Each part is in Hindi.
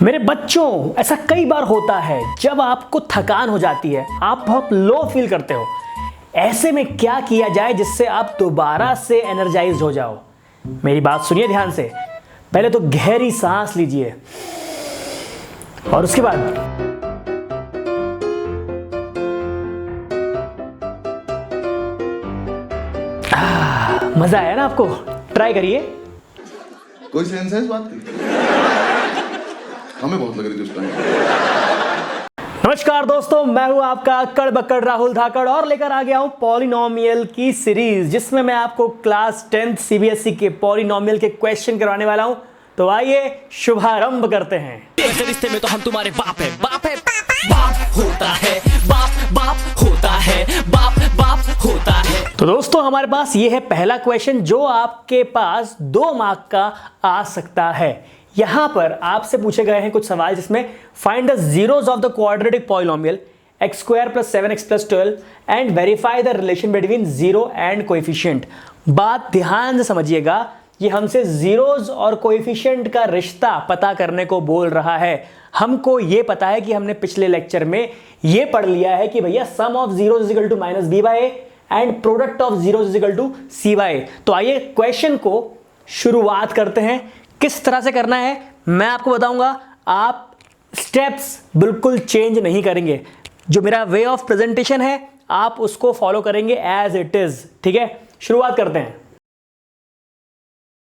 मेरे बच्चों, ऐसा कई बार होता है जब आपको थकान हो जाती है, आप बहुत लो फील करते हो। ऐसे में क्या किया जाए जिससे आप दोबारा से एनर्जाइज हो जाओ? मेरी बात सुनिए ध्यान से। पहले तो गहरी सांस लीजिए और उसके बाद मजा आया ना आपको? ट्राई करिए। कोई सेंस है इस बात की? हमें बहुत लग रही थी उस टाइम। नमस्कार दोस्तों, मैं हूं आपका अक्कड़ बक्कड़ राहुल धाकड़ और लेकर आ गया हूं पॉलिनोमियल की सीरीज, जिसमें मैं आपको क्लास 10th सीबीएसई के पॉलिनोमियल के क्वेश्चन करवाने वाला हूं। तो आइए शुभारंभ करते हैं। रिश्ते में तो हम तुम्हारे बाप है, बाप है, बाप होता है, बाप होता है, बाप होता है। तो दोस्तों, हमारे पास ये है पहला क्वेश्चन जो आपके पास 2 मार्क का आ सकता है। यहां पर आपसे पूछे गए हैं कुछ सवाल जिसमें find the zeros of the quadratic polynomial x² + 7x + 12 and verify the relation between zero and coefficient. बात ध्यान से समझिएगा, ये हमसे जीरोस और कोएफिशिएंट का रिश्ता पता करने को बोल रहा है। हमको ये पता है कि हमने पिछले लेक्चर में ये पढ़ लिया है कि भैया sum of zeros is equal to -b/a and product of zeros is equal to c/a। तो आइए क्वेश्चन को शुरुआत करते हैं। किस तरह से करना है मैं आपको बताऊंगा। आप स्टेप्स बिल्कुल चेंज नहीं करेंगे। जो मेरा वे ऑफ प्रेजेंटेशन है आप उसको फॉलो करेंगे एज इट इज। ठीक है, शुरुआत करते हैं।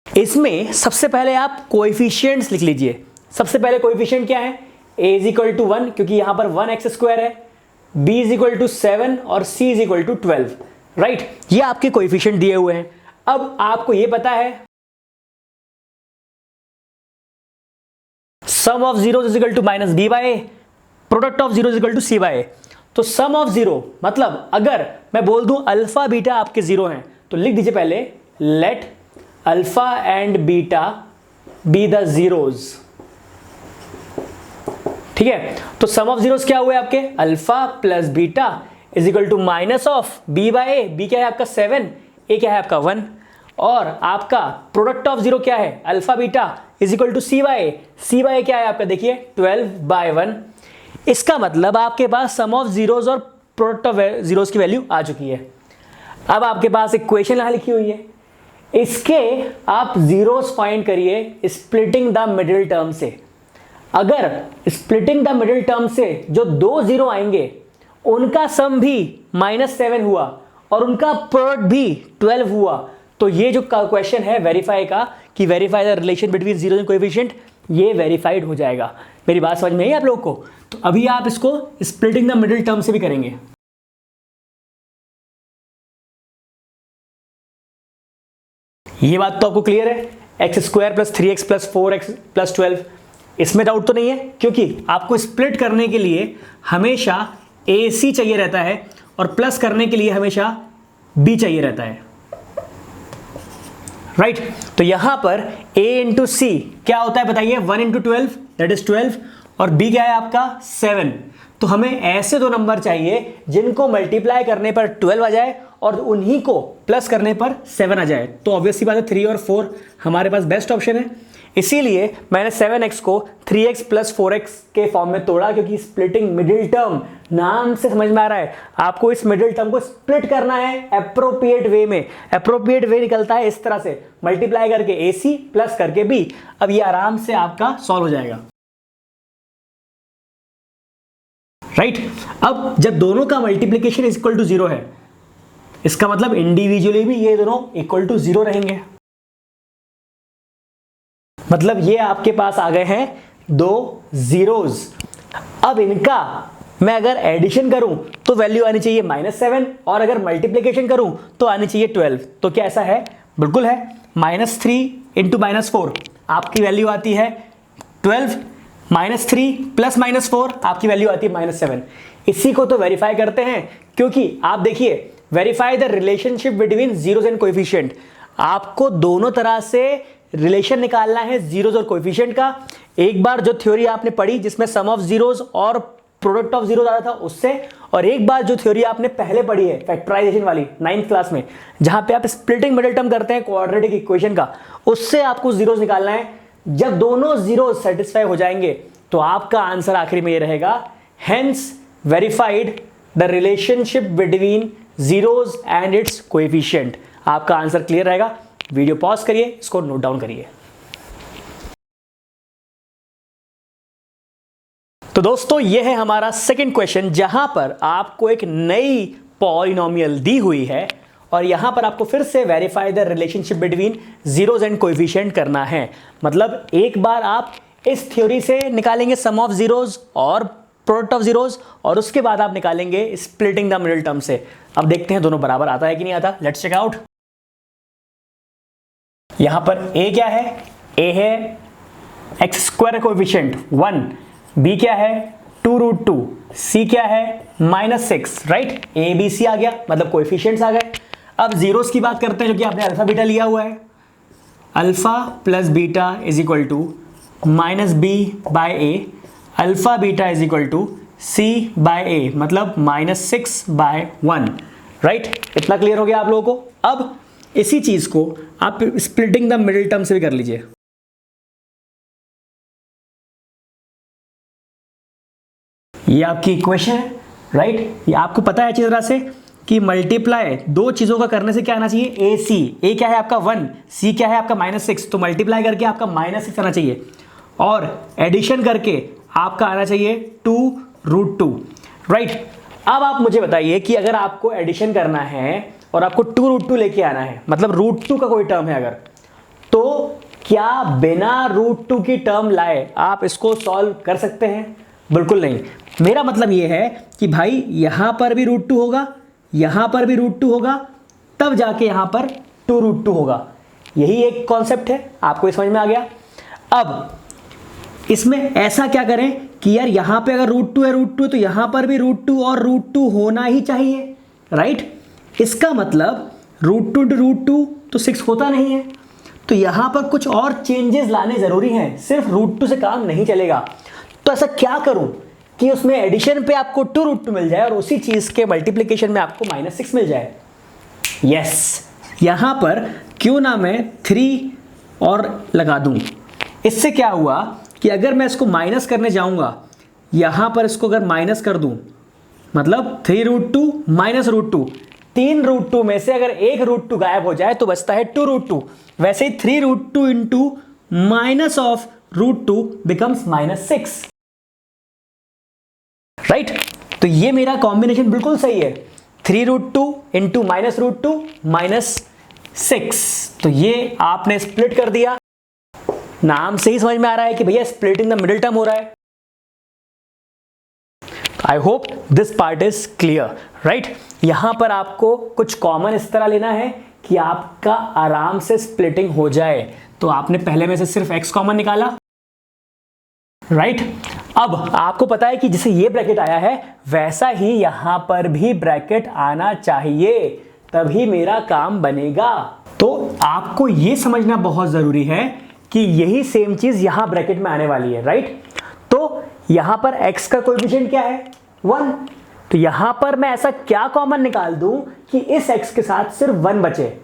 इसमें सबसे पहले आप कोएफिशिएंट्स लिख लीजिए। सबसे पहले कोएफिशिएंट क्या है? a इज इक्वल टू 1 क्योंकि यहां पर 1x² है, b इज इक्वल टू 7 और c is equal to 12। Right, ये आपके कोएफिशिएंट दिए हुए हैं। अब आपको ये पता है sum of zero is equal to -b/a, product of zero is equal to c/a। तो सम ऑफ जीरो मतलब अगर मैं बोल दूं अल्फा बीटा आपके जीरो हैं तो लिख दीजिए पहले let alpha and beta be the zeros. ठीक है, तो सम ऑफ जीरोस क्या हुए आपके? Alpha plus beta is equal to minus of b/a। B क्या है आपका 7, a क्या है आपका 1, और आपका प्रोडक्ट ऑफ जीरो क्या है? Alpha beta is equal to c/a। c/a क्या है आपका? देखिए 12/1। इसका मतलब आपके पास सम ऑफ जीरोस और प्रोडक्ट ऑफ जीरोस की वैल्यू आ चुकी है। अब आपके पास इक्वेशन यहां लिखी हुई है, इसके आप जीरोस फाइंड करिए स्प्लिटिंग द मिडिल टर्म से। अगर स्प्लिटिंग द मिडिल टर्म से जो 2 जीरो आएंगे उनका सम भी -7 हुआ और उनका प्रोडक्ट भी 12 हुआ, तो ये जो क्वेश्चन है वेरीफाई का कि verify the relation between zero and coefficient, ये वेरीफाइड हो जाएगा। मेरी बात समझ में आई आप लोग को? तो अभी आप इसको स्प्लिटिंग द मिडिल टर्म से भी करेंगे। ये बात तो आपको क्लियर है? x² + 3x + 4x + 12, इसमें डाउट तो नहीं है क्योंकि आपको स्प्लिट करने के लिए हमेशा AC चाहिए रहता है और प्लस करने के लिए हमेशा B चाहिए रहता है। राइट, तो यहां पर a इंटू सी क्या होता है बताइए? 1 × 12 दैट इज 12 और b क्या है आपका 7। तो हमें ऐसे 2 नंबर चाहिए जिनको मल्टीप्लाई करने पर 12 आ जाए और उन्हीं को प्लस करने पर 7 आ जाए। तो ऑब्वियसली बात है 3 और 4 हमारे पास बेस्ट ऑप्शन है। इसीलिए मैंने 7x को 3x + 4x के फॉर्म में तोड़ा, क्योंकि स्प्लिटिंग मिडिल टर्म नाम से समझ में आ रहा है आपको इस मिडिल टर्म को स्प्लिट करना है एप्रोप्रिएट वे में। एप्रोप्रिएट वे निकलता है इस तरह से, मल्टीप्लाई करके AC प्लस करके B। अब ये आराम से आपका सॉल्व हो जाएगा। राइट, अब जब दोनों का मल्टीप्लीकेशन इज इक्वल टू 0 है, इसका मतलब इंडिविजुअली भी ये दोनों इक्वल टू 0 रहेंगे। मतलब ये आपके पास आ गए हैं 2 जीरोस। अब इनका मैं अगर एडिशन करूं तो वैल्यू आनी चाहिए -7 और अगर मल्टीप्लिकेशन करूं तो आनी चाहिए 12। तो क्या ऐसा है? बिल्कुल है। -3 × -4 आपकी वैल्यू आती है 12, -3 + -4 आपकी वैल्यू आती है -7। इसी को तो वेरीफाई करते हैं, क्योंकि आप देखिए verify the relationship between zeros and coefficient. आपको दोनों तरह से रिलेशन निकालना है जीरोस और कोएफिशिएंट का। एक बार जो थ्योरी आपने पढ़ी जिसमें सम ऑफ जीरोस और प्रोडक्ट ऑफ जीरोस आता था उससे, और एक बार जो थ्योरी आपने पहले पढ़ी है फैक्टराइजेशन वाली 9th क्लास में, जहां पे आप स्प्लिटिंग मिडिल टर्म करते हैं क्वाड्रेटिक इक्वेशन का, उससे आपको जीरोस निकालना है। जब दोनों जीरो सेटिस्फाई हो जाएंगे तो आपका आंसर आखिरी में ये रहेगा, hence verified the relationship between zeros and it's coefficient. आपका आंसर क्लियर रहेगा। वीडियो पॉज करिए, इसको नोट डाउन करिए। तो दोस्तों ये है हमारा सेकंड क्वेश्चन, जहां पर आपको एक नई पॉलिनोमियल दी हुई है और यहां पर आपको फिर से verify the relationship between zeros and coefficient करना है। मतलब एक बार आप इस थ्योरी से निकालेंगे सम ऑफ जीरोज और प्रोडक्ट ऑफ जीरोज, और उसके बाद आप निकालेंगे स्प्लिटिंग द मिडिल टर्म से। अब देखते हैं दोनों बराबर आता है कि नहीं आता। Let's check out. यहां पर a क्या है, a है एक्स स्क्वायर कोएफिशिएंट 1, b क्या है 2√2, c क्या है -6, राइट। a b c आ गया, मतलब कोएफिशिएंट्स आ गए। अब जीरोस की बात करते हैं, जो कि आपने अल्फा बीटा लिया हुआ है। Alpha plus beta is equal to -b/a, alpha beta is equal to c/a, मतलब -6/1, राइट। इतना क्लियर हो गया आप लोगों को। अब इसी चीज को आप स्प्लिटिंग द मिडिल टर्म से भी कर लीजिए। ये आपकी इक्वेशन है, राइट। ये आपको पता है अच्छी तरह से कि मल्टीप्लाई दो चीजों का करने से क्या आना चाहिए, ए सी। ए क्या है आपका 1, सी क्या है आपका -6, तो मल्टीप्लाई करके आपका -6 आना चाहिए, और एडिशन करके आपका आना चाहिए 2√2, राइट। अब आप मुझे बताइए कि अगर आपको एडिशन करना है और आपको 2√2 लेके आना है, मतलब √2 का कोई टर्म है अगर, तो क्या बिना √2 की टर्म लाए आप इसको सॉल्व कर सकते हैं? बिल्कुल नहीं। मेरा मतलब यह है कि भाई यहां पर भी √2 होगा, यहां पर भी √2 होगा, तब जाके यहां पर 2√2 होगा। यही एक कॉन्सेप्ट है, आपको समझ में आ गया। अब इसमें ऐसा क्या करें कि यार यहां पे अगर √2 है तो यहां पर भी √2 और √2 होना ही चाहिए, राइट। इसका मतलब √2 × √2 तो 6 होता नहीं है, तो यहां पर कुछ और चेंजेस लाने जरूरी हैं, सिर्फ √2 से काम नहीं चलेगा। तो ऐसा क्या करूं कि उसमें एडिशन पे आपको 2√2 मिल जाए और उसी चीज के मल्टीप्लिकेशन में आपको -6 मिल जाए। यस, यहां पर क्यों ना मैं 3 और लगा दूं। इससे क्या हुआ कि अगर मैं इसको माइनस करने जाऊंगा, यहां पर इसको अगर माइनस कर दूं, मतलब 3√2 -√2, 3√2 में से अगर एक √2 गायब हो जाए तो बचता है 2√2। वैसे ही 3√2 into minus of √2 becomes -6, right. तो ये मेरा कॉम्बिनेशन बिल्कुल सही है, 3√2 इंटू -√2 -6। तो ये आपने स्प्लिट कर दिया। नाम से ही समझ में आ रहा है कि भैया स्प्लिटिंग द मिडिल टर्म हो रहा है। आई hope this part is clear, right. यहां पर आपको कुछ कॉमन इस तरह लेना है कि आपका आराम से स्प्लिटिंग हो जाए। तो आपने पहले में से सिर्फ x कॉमन निकाला, राइट। अब आपको पता है कि जैसे ये ब्रैकेट आया है वैसा ही यहां पर भी ब्रैकेट आना चाहिए, तभी मेरा काम बनेगा। तो आपको ये समझना बहुत जरूरी है कि यही सेम चीज यहां ब्रैकेट में आने वाली है, राइट। तो यहां पर x का कोएफिशिएंट क्या है 1, तो यहां पर मैं ऐसा क्या कॉमन निकाल दूं कि इस x के साथ सिर्फ 1 बचे।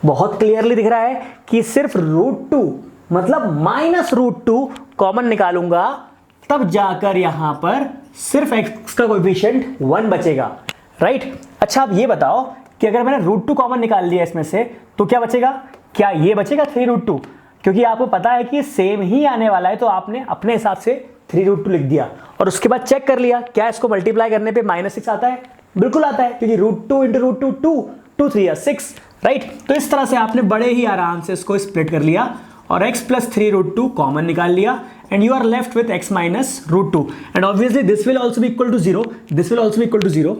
बहुत क्लियरली दिख रहा है कि सिर्फ √2 मतलब -√2 कॉमन निकालूंगा, तब जाकर यहां पर सिर्फ x का कोएफिशिएंट 1 बचेगा, राइट। अच्छा अब ये बताओ कि अगर मैंने √2 कॉमन निकाल लिया इसमें से तो क्या बचेगा? क्या ये बचेगा 3√2? क्योंकि आपको पता है कि सेम ही आने वाला है, तो आपने अपने हिसाब से 3√2 लिख दिया और उसके बाद चेक कर लिया क्या इसको मल्टीप्लाई करने पे -6 आता है। बिल्कुल आता है, क्योंकि √2 × √2 2, 2 3 या 6, राइट। तो इस तरह से आपने बड़े ही आराम से इसको स्प्लिट कर लिया और x + 3√2 कॉमन निकाल लिया, and you are left with x - √2, and obviously this will also be equal to 0, this will also be equal to 0,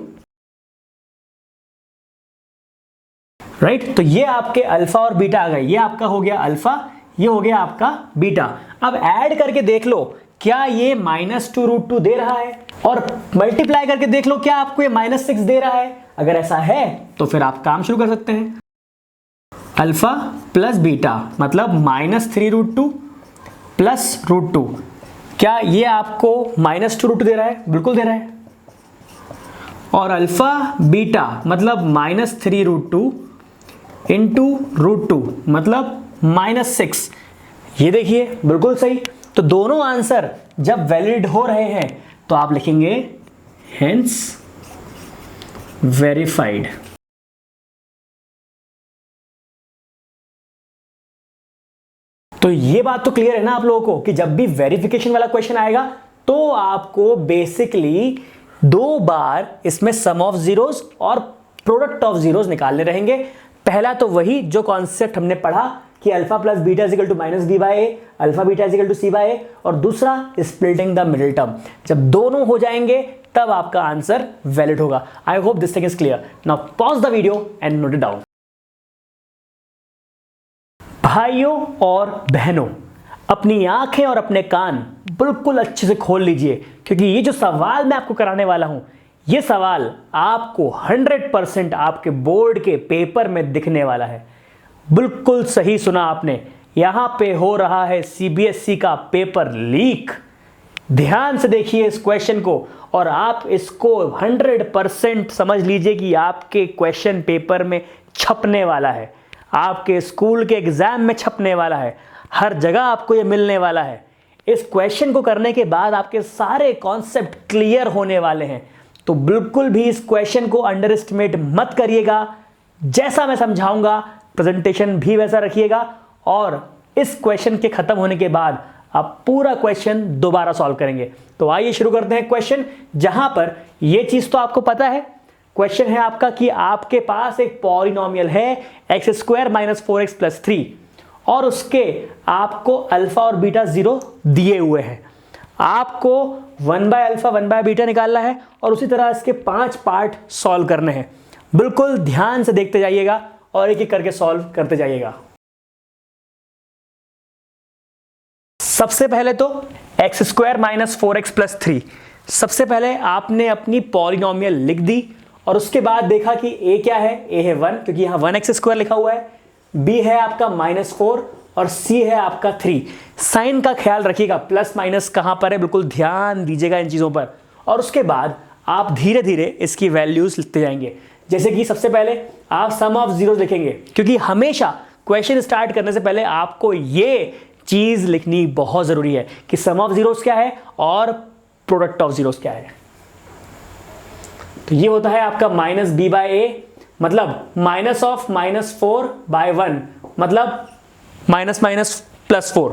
right. तो ये आपके अल्फा और बीटा आ गए, ये आपका हो गया अल्फा, ये हो गया आपका बीटा। अब ऐड करके देख लो क्या ये -2√2 दे रहा है, और मल्टीप्लाई करके देख लो क्या आपको ये -6 दे रहा है। अगर ऐसा है तो फिर आप काम शुरू कर सकते हैं। अल्फा प्लस बीटा मतलब -3√2 प्लस √2, क्या ये आपको -2√2 दे रहा है? बिल्कुल दे रहा है। और अल्फा बीटा मतलब -3√2 इंटू √2 मतलब -6, ये देखिए बिल्कुल सही। तो दोनों आंसर जब वैलिड हो रहे हैं तो आप लिखेंगे हेंस वेरीफाइड। तो ये बात तो क्लियर है ना आप लोगों को कि जब भी वेरिफिकेशन वाला क्वेश्चन आएगा तो आपको बेसिकली 2 बार इसमें सम ऑफ जीरोस और प्रोडक्ट ऑफ जीरोस निकालने रहेंगे। पहला तो वही जो कॉन्सेप्ट हमने पढ़ा कि alpha plus beta is equal to minus B by A, alpha beta is equal to C by A, और दूसरा स्प्लिटिंग द मिडिल टर्म। जब दोनों हो जाएंगे तब आपका आंसर वैलिड होगा। आई hope this thing is clear. Now pause the video and note it down. भाइयों और बहनों, अपनी आंखें और अपने कान बिल्कुल अच्छे से खोल लीजिए, क्योंकि ये जो सवाल मैं आपको कराने वाला हूं, ये सवाल आपको 100% आपके बोर्ड के पेपर में दिखने वाला है। बिल्कुल सही सुना आपने, यहां पे हो रहा है सीबीएसई का पेपर लीक। ध्यान से देखिए इस क्वेश्चन को और आप इसको 100% समझ लीजिए कि आपके क्वेश्चन पेपर में छपने वाला है, आपके स्कूल के एग्जाम में छपने वाला है, हर जगह आपको ये मिलने वाला है। इस क्वेश्चन को करने के बाद आपके सारे कॉन्सेप्ट क्लियर होने वाले हैं। तो बिल्कुल भी इस क्वेश्चन को अंडर एस्टिमेट मत करिएगा। जैसा मैं समझाऊंगा प्रेजेंटेशन भी वैसा रखिएगा, और इस क्वेश्चन के खत्म होने के बाद आप पूरा क्वेश्चन दोबारा सॉल्व करेंगे। तो आइए शुरू करते हैं क्वेश्चन, जहां पर यह चीज तो आपको पता है। क्वेश्चन है आपका कि आपके पास एक पॉलिनोमियल है x² - 4x + 3 और उसके आपको अल्फा और बीटा 0 दिए हुए हैं। आपको 1/α 1/β निकालना है और उसी तरह इसके 5 पार्ट सॉल्व करने हैं। बिल्कुल ध्यान से देखते जाइएगा और एक एक करके सॉल्व करते जाइएगा। सबसे पहले तो x² - 4x + 3। सबसे पहले आपने अपनी पॉलिनोमियल लिख दी और उसके बाद देखा कि a क्या है, a है 1 क्योंकि यहां 1x² लिखा हुआ है, b है आपका -4 और c है आपका 3। साइन का ख्याल रखिएगा, प्लस माइनस कहां पर है बिल्कुल ध्यान दीजिएगा इन चीजों पर। और उसके बाद आप धीरे धीरे इसकी वैल्यूज लिखते जाएंगे। जैसे कि सबसे पहले आप सम ऑफ जीरोस लिखेंगे, क्योंकि हमेशा क्वेश्चन स्टार्ट करने से पहले आपको ये चीज लिखनी बहुत जरूरी है कि सम ऑफ जीरोस क्या है और प्रोडक्ट ऑफ जीरोस क्या है। तो ये होता है आपका -b/a, मतलब -(-4/1) मतलब -(-+4).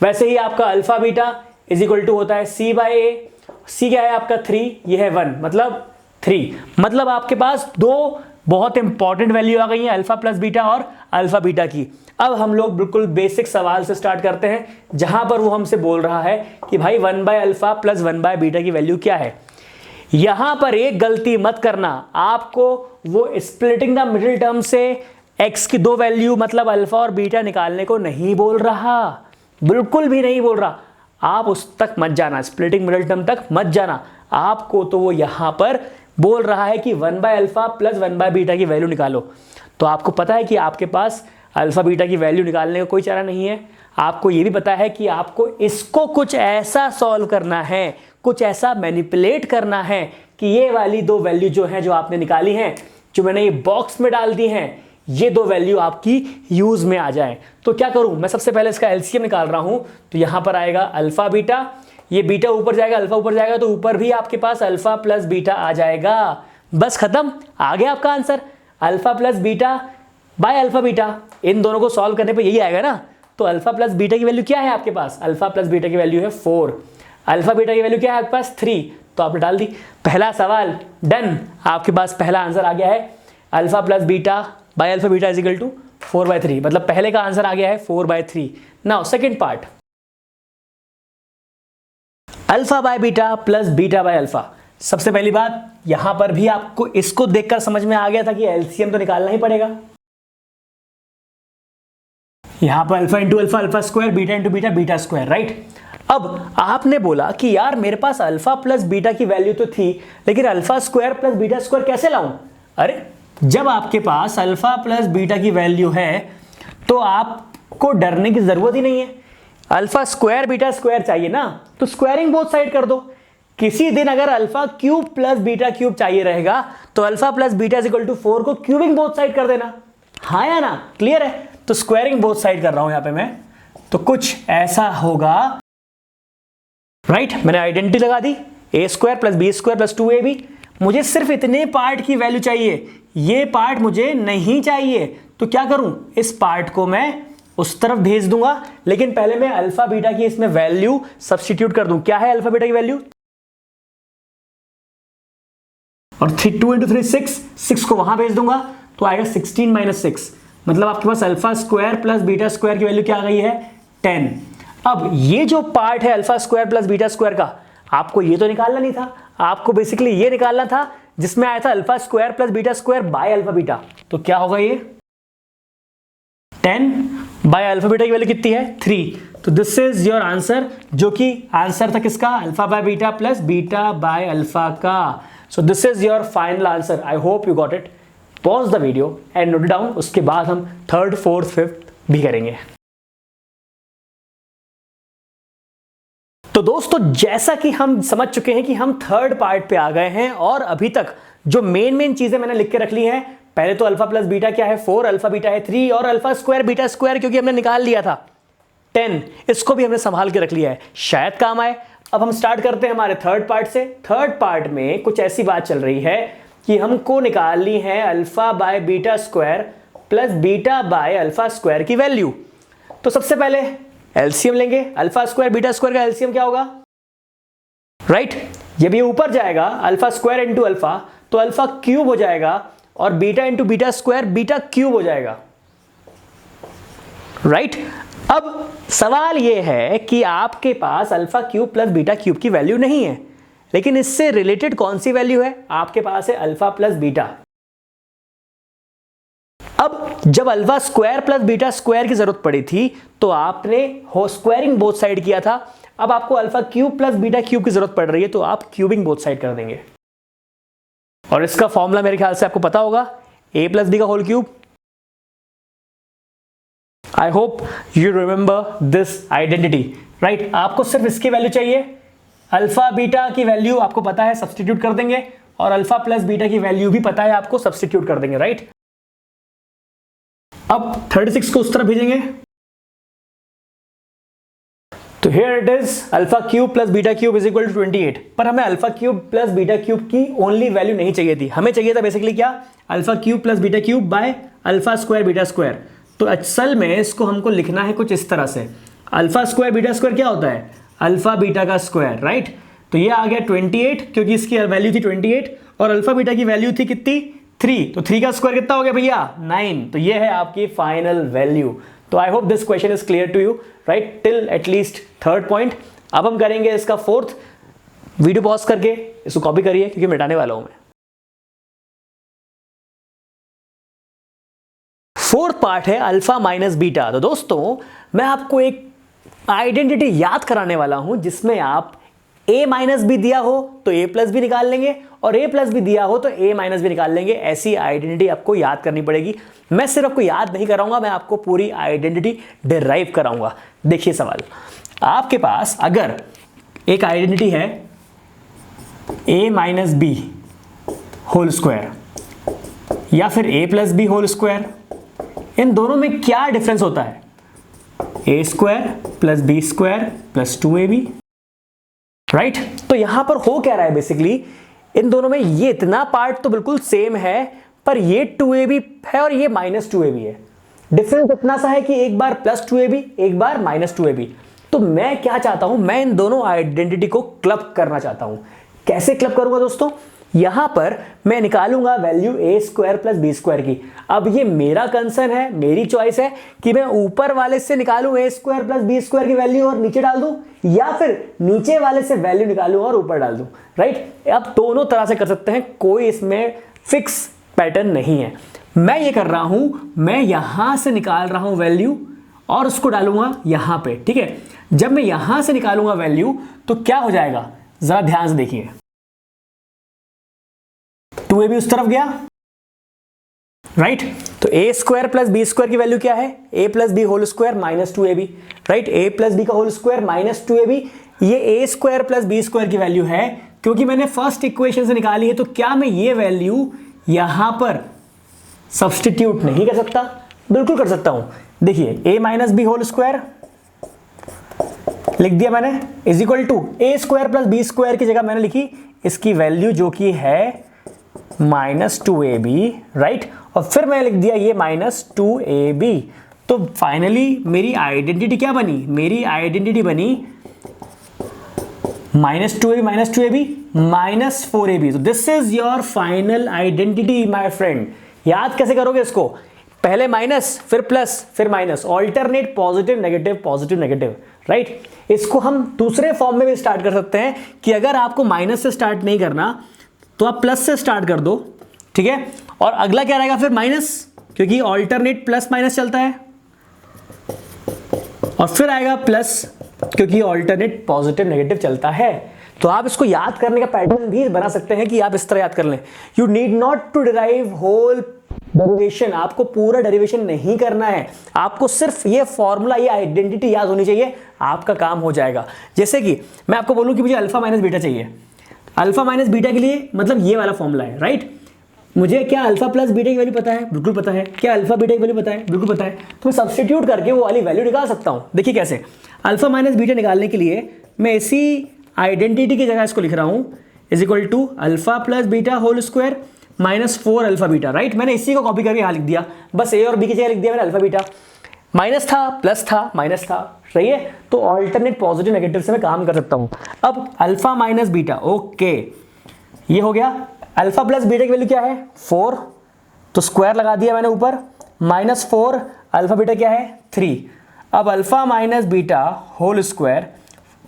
वैसे ही आपका alpha beta is equal to होता है c/a। c क्या है आपका 3, ये है 1 मतलब 3। मतलब आपके पास 2 बहुत इंपॉर्टेंट वैल्यू आ गई है, अल्फा प्लस बीटा और अल्फा बीटा की। अब हम लोग बिल्कुल बेसिक सवाल से स्टार्ट करते हैं, जहां पर वो हमसे बोल रहा है कि भाई 1/α + 1/β की वैल्यू क्या है। यहां पर एक गलती मत करना, आपको वो स्प्लिटिंग द मिडिल टर्म से x की 2 वैल्यू मतलब अल्फा और बीटा निकालने को नहीं बोल रहा, बिल्कुल भी नहीं बोल रहा। आप उस तक मत जाना, स्प्लिटिंग मिडिल टर्म तक मत जाना। आपको तो वो यहां पर बोल रहा है कि 1/α + 1/β की वैल्यू निकालो। तो आपको पता है कि आपके पास अल्फा बीटा की वैल्यू निकालने का कोई चारा नहीं है। आपको ये भी पता है कि आपको इसको कुछ ऐसा सॉल्व करना है, कुछ ऐसा मैनिपुलेट करना है कि ये वाली 2 वैल्यू जो है, जो आपने निकाली हैं, जो मैंने ये बॉक्स में डाल दी हैं, ये 2 वैल्यू आपकी यूज में आ जाए। तो क्या करूं मैं, सबसे पहले इसका एलसीएम निकाल रहा हूं। तो यहां पर आएगा अल्फा बीटा, ये बीटा ऊपर जाएगा, अल्फा ऊपर जाएगा, तो ऊपर भी आपके पास अल्फा प्लस बीटा आ जाएगा। बस खत्म, आ गया आपका answer. Alpha plus beta by alpha beta, इन दोनों को सॉल्व करने पे यही आएगा ना। तो अल्फा प्लस बीटा की वैल्यू क्या है आपके पास, अल्फा प्लस बीटा की वैल्यू है 4, अल्फा बीटा की वैल्यू क्या है आपके पास 3। तो आपने डाल दी, पहला सवाल डन, आपके पास पहला आंसर आ गया है alpha plus beta by alpha beta is equal to 4/3, मतलब पहले का आंसर आ गया है 4/3। Now second part, alpha by beta plus beta by alpha. सबसे पहली बात, यहां पर भी आपको इसको देखकर समझ में आ गया था कि एलसीएम तो निकालना ही पड़ेगा। यहां पर alpha into alpha alpha square, beta into beta beta square, right. अब आपने बोला कि यार मेरे पास अल्फा प्लस बीटा की वैल्यू तो थी, लेकिन alpha square plus beta square कैसे लाऊं। अरे जब आपके पास अल्फा प्लस बीटा की वैल्यू है तो आपको डरने की जरूरत ही नहीं है। अल्फा स्क्वायर बीटा स्क्वायर चाहिए ना, तो स्क्वायरिंग बोथ साइड कर दो। किसी दिन अगर alpha cube plus beta cube चाहिए रहेगा तो alpha plus beta is equal to 4 को क्यूबिंग बोथ साइड कर देना, हाँ या ना, क्लियर है। तो स्क्वायरिंग बोथ साइड कर रहा हूं यहां पे मैं, तो कुछ ऐसा होगा राइट मैंने आइडेंटिटी लगा दी, A square plus B square plus 2ab। मुझे सिर्फ इतने पार्ट की वैल्यू चाहिए, ये पार्ट मुझे नहीं चाहिए, तो क्या करूं, इस पार्ट को मैं उस तरफ भेज दूंगा, लेकिन पहले मैं अल्फा बीटा की इसमें वैल्यू सब्स्टिट्यूट कर दूं। क्या है अल्फा बीटा की वैल्यू, और 2 इंटू 3 6 को वहां भेज दूंगा तो आएगा 16 माइनस 6, मतलब आपके पास alpha square plus beta square की वैल्यू क्या आ गई है 10। अब ये जो पार्ट है alpha square plus beta square का, आपको ये तो निकालना नहीं था, आपको बेसिकली ये निकालना था जिसमें आया था alpha square plus beta square by alpha beta. तो क्या होगा ये 10 बाय अल्फा बीटा की वैल्यू कितनी है 3। तो दिस इज योर आंसर, जो कि आंसर था किसका, alpha by beta plus beta by alpha का। So this is your final answer. I hope you got it. Pause the video and note down, उसके बाद हम 3rd 4th 5th भी करेंगे। तो दोस्तों जैसा कि हम समझ चुके हैं कि हम 3rd पार्ट पे आ गए हैं, और अभी तक जो मेन चीजें मैंने लिख के रख ली हैं, पहले तो अल्फा प्लस बीटा क्या है 4, अल्फा बीटा है 3, और अल्फा स्क्वायर बीटा स्क्वायर क्योंकि हमने निकाल लिया था 10, इसको भी हमने संभाल के रख लिया है, शायद काम आए। अब हम स्टार्ट करते हैं हमारे 3rd पार्ट से। 3rd पार्ट में कुछ ऐसी बात चल रही है कि हमको निकालनी है alpha by beta square plus beta by alpha square की वैल्यू। तो सबसे पहले एलसीएम लेंगे। अल्फा स्क्वायर बीटा स्क्वायर का एलसीएम क्या होगा, राइट जब ये ऊपर जाएगा अल्फा स्क्वायर इंटू अल्फा तो अल्फा क्यूब हो जाएगा, और beta into beta square beta cube हो जाएगा, राइट। अब सवाल ये है कि आपके पास alpha cube plus beta cube की वैल्यू नहीं है, लेकिन इससे रिलेटेड कौन सी वैल्यू है, आपके पास है अल्फा प्लस बीटा। अब जब alpha square plus beta square की जरूरत पड़ी थी तो आपने हो स्क्वायरिंग बोथ साइड किया था। अब आपको alpha cube plus beta cube की जरूरत पड़ रही है तो आप क्यूबिंग बोथ साइड कर देंगे, और इसका फॉर्मूला मेरे ख्याल से आपको पता होगा, a प्लस बी का whole cube. I hope you remember this identity, right. आपको सिर्फ इसकी वैल्यू चाहिए, अल्फा बीटा की वैल्यू आपको पता है, सब्स्टिट्यूट कर देंगे, और अल्फा प्लस बीटा की वैल्यू भी पता है आपको, सब्स्टिट्यूट कर देंगे, राइट। अब 36 को उस तरफ भेजेंगे, तो here it is alpha cube plus beta cube is equal to 28। पर हमें alpha cube plus beta cube की ओनली वैल्यू नहीं चाहिए थी, हमें चाहिए था बेसिकली क्या, alpha cube plus beta cube by alpha square beta square. तो असल में इसको हमको लिखना है कुछ इस तरह से, अल्फा स्क्वायर बीटा स्क्वायर क्या होता है, अल्फा बीटा का स्क्वायर, राइट। तो ये आ गया 28 क्योंकि इसकी वैल्यू थी 28, और अल्फा बीटा की वैल्यू थी कितनी 3, तो 3 का स्क्वायर कितना हो गया भैया 9। तो ये है आपकी फाइनल वैल्यू। तो I hope this question is clear to you, right, till at least 3rd point. अब हम करेंगे इसका 4th। वीडियो पॉज करके इसको कॉपी करिए क्योंकि मिटाने वाला हूं मैं। 4th पार्ट है अल्फा माइनस बीटा। तो दोस्तों मैं आपको एक आइडेंटिटी याद कराने वाला हूं जिसमें आप a माइनस भी दिया हो तो a प्लस भी निकाल लेंगे, और a प्लस भी दिया हो तो a माइनस भी निकाल लेंगे। ऐसी आइडेंटिटी आपको याद करनी पड़ेगी। मैं सिर्फ आपको याद नहीं कराऊंगा, मैं आपको पूरी आइडेंटिटी डिराइव कराऊंगा। देखिए सवाल, आपके पास अगर एक आइडेंटिटी है a minus B whole square या फिर a plus B whole square, इन दोनों में क्या डिफरेंस होता है, a square plus B square plus 2ab, right. तो यहां पर हो क्या रहा है, बेसिकली इन दोनों में ये इतना पार्ट तो बिल्कुल सेम है, पर ये 2ab है और ये माइनस 2ab है। डिफरेंस इतना सा है कि एक बार प्लस 2ab एक बार माइनस 2ab। तो मैं क्या चाहता हूं, मैं इन दोनों आइडेंटिटी को क्लब करना चाहता हूं। कैसे क्लब करूंगा दोस्तों, यहां पर मैं निकालूंगा value a square plus B square की। अब ये मेरा कंसर्न है, मेरी चॉइस है कि मैं ऊपर वाले से निकालूं a square plus B square की वैल्यू और नीचे डाल दूं, या फिर नीचे वाले से वैल्यू निकालूं और ऊपर डाल दूं, राइट। आप दोनों तरह से कर सकते हैं, कोई इसमें फिक्स पैटर्न नहीं है। मैं ये कर रहा हूं, मैं यहां से निकाल रहा हूं वैल्यू और उसको डालूंगा यहां पे, ठीक है। जब मैं यहां से निकालूंगा वैल्यू तो क्या हो जाएगा, जरा ध्यान से देखिए, 2ab उस तरफ गया, राइट। तो a square plus B square की वैल्यू क्या है, a plus B whole square minus 2ab, right. a plus B का होल स्क्वायर माइनस 2ab, ये a square plus B square की वैल्यू है क्योंकि मैंने फर्स्ट इक्वेशन से निकाली है। तो क्या मैं ये वैल्यू यहां पर सब्स्टिट्यूट नहीं कर सकता, बिल्कुल कर सकता हूं। देखिए a minus B whole square लिख दिया मैंने, is equal to A square plus B square की जगह मैंने लिखी इसकी वैल्यू जो कि है -2ab, राइट। और फिर मैंने लिख दिया ये -2ab। तो फाइनली मेरी आइडेंटिटी क्या बनी? मेरी आइडेंटिटी बनी -2ab -4ab। तो this is your final identity my friend. याद कैसे करोगे इसको? पहले माइनस, फिर प्लस, फिर minus, alternate positive negative, right. इसको हम दूसरे फॉर्म में भी स्टार्ट कर सकते हैं कि अगर आपको माइनस से स्टार्ट नहीं करना तो आप प्लस से स्टार्ट कर दो, ठीक है। और अगला क्या रहेगा फिर? माइनस, क्योंकि ऑल्टरनेट प्लस माइनस चलता है। और फिर आएगा प्लस, क्योंकि ऑल्टरनेट पॉजिटिव नेगेटिव चलता है। तो आप इसको याद करने का पैटर्न भी बना सकते हैं कि आप इस तरह याद कर लें। You need not to derive whole derivation, आपको पूरा डेरिवेशन नहीं करना है, आपको सिर्फ ये फॉर्मूला, ये आइडेंटिटी याद होनी चाहिए, आपका काम हो जाएगा। जैसे कि मैं आपको बोलूं कि मुझे अल्फा माइनस बीटा चाहिए, अल्फा माइनस बीटा के लिए मतलब ये वाला फॉर्मूला है, राइट। मुझे क्या अल्फा प्लस बीटा की वैल्यू पता है? बिल्कुल पता है। क्या अल्फा बीटा की वैल्यू पता है? बिल्कुल पता है। तो मैं सब्स्टिट्यूट करके वो वाली वैल्यू निकाल सकता हूं। देखिए कैसे, अल्फा माइनस बीटा निकालने के लिए मैं इसी आइडेंटिटी की जगह इसको लिख रहा हूं, is equal to alpha plus beta whole square -4 alpha beta, right. मैंने इसी को कॉपी करके यहाँ लिख दिया, बस ए और बी की जगह लिख दिया मैंने अल्फा बीटा। माइनस था, प्लस था, माइनस था, सही है। तो ऑल्टरनेट पॉजिटिव नेगेटिव से मैं काम कर सकता हूं। अब अल्फा माइनस बीटा, ओके, ये हो गया। अल्फा प्लस बीटा की वैल्यू क्या है? 4, तो स्क्वायर लगा दिया मैंने ऊपर, -4 अल्फा बीटा क्या है? 3। अब alpha minus beta whole square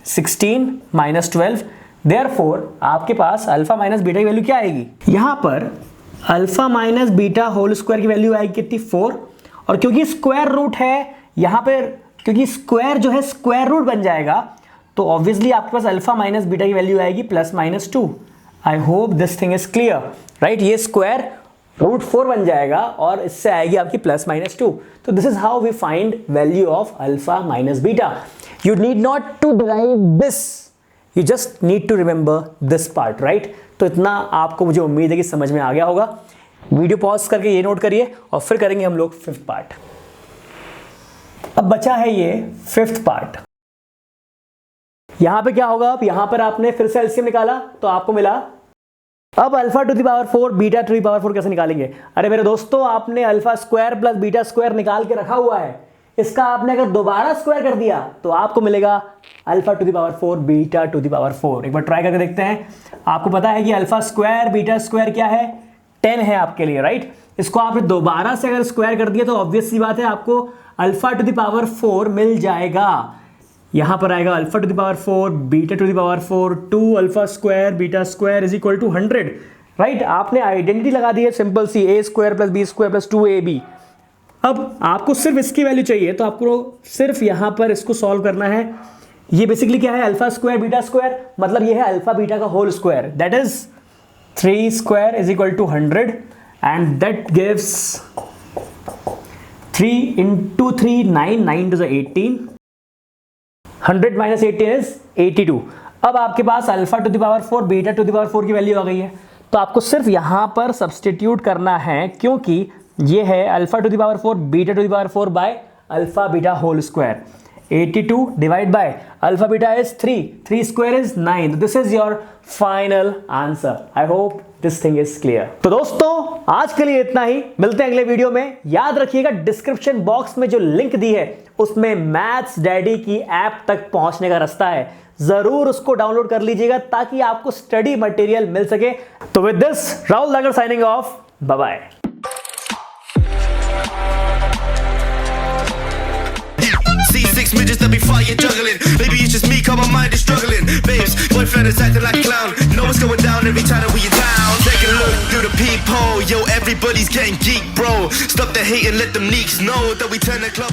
16 -12, therefore आपके पास अल्फा माइनस बीटा की वैल्यू क्या आएगी? यहां पर alpha minus beta whole square की वैल्यू आएगी कितनी? 4। और क्योंकि स्क्वायर रूट है यहां पर, क्योंकि स्क्वायर जो है स्क्वायर रूट बन जाएगा, तो ऑब्वियसली आपके पास अल्फा माइनस बीटा की वैल्यू आएगी +-2। I hope this thing is clear, right. ये स्क्वायर √4 बन जाएगा और इससे आएगी आपकी +-2। तो this is how we find value of alpha minus beta. You need not to derive this, you just need to remember this part, right. तो इतना आपको मुझे उम्मीद है कि समझ में आ गया होगा। वीडियो पॉज करके ये नोट करिए और फिर करेंगे हम लोग 5th पार्ट। अब बचा है ये 5th पार्ट। यहां पे क्या होगा? अब यहां पर आपने फिर से एलसीएम निकाला तो आपको मिला, अब alpha to the power 4 beta to the power 4 कैसे निकालेंगे? अरे मेरे दोस्तों, आपने alpha square plus beta square निकाल के रखा हुआ है, इसका आपने अगर दोबारा स्क्वायर कर दिया तो आपको मिलेगा alpha to the power 4 beta to the power 4। एक बार ट्राई करके देखते हैं। आपको पता है कि अल्फा स्क्वायर बीटा स्क्वायर क्या है? 10 है आपके लिए, राइट। इसको आपने दोबारा से अगर स्क्वायर कर दिया तो ऑब्वियस सी बात है आपको अल्फा टू द पावर 4 मिल जाएगा। यहां पर आएगा alpha to the power 4 beta to the power 4 2 alpha square beta square is equal to 100, right. आपने आइडेंटिटी लगा दी है सिंपल सी, a square plus B square plus 2ab। अब आपको सिर्फ इसकी वैल्यू चाहिए तो आपको सिर्फ यहां पर इसको सॉल्व करना है। ये बेसिकली क्या है? अल्फा स्क्वायर बीटा स्क्वायर, मतलब ये है अल्फा बीटा का whole square, that is 3 square is equal to 100 and that gives 3 into 3 9 9 to the 18, 100 minus 18 is 82। अब आपके पास alpha to the power 4 beta to the power 4 की वैल्यू आ गई है, तो आपको सिर्फ यहां पर सब्सटीट्यूट करना है, क्योंकि ये है alpha to the power 4 beta to the power 4 by alpha beta whole square. 82 divide by alpha beta is 3 square is 9। This is your final answer. I hope this thing is clear. तो दोस्तों आज के लिए इतना ही, मिलते हैं अगले वीडियो में। याद रखिएगा डिस्क्रिप्शन बॉक्स में जो लिंक दी है उसमें मैथ्स डैडी की ऐप तक पहुंचने का रास्ता है, जरूर उसको डाउनलोड कर लीजिएगा ताकि आपको स्टडी मटेरियल मिल सके। तो with this Rahul Dagar signing off, bye bye. C6 midgets that be fire juggling. Maybe it's just me, cause my mind is struggling. Babes, boyfriend is acting like a clown. Know what's going down every time that we are down. Take a look through the peephole. Yo, everybody's getting geek, bro. Stop the hate and let them neeks know that we turn the club into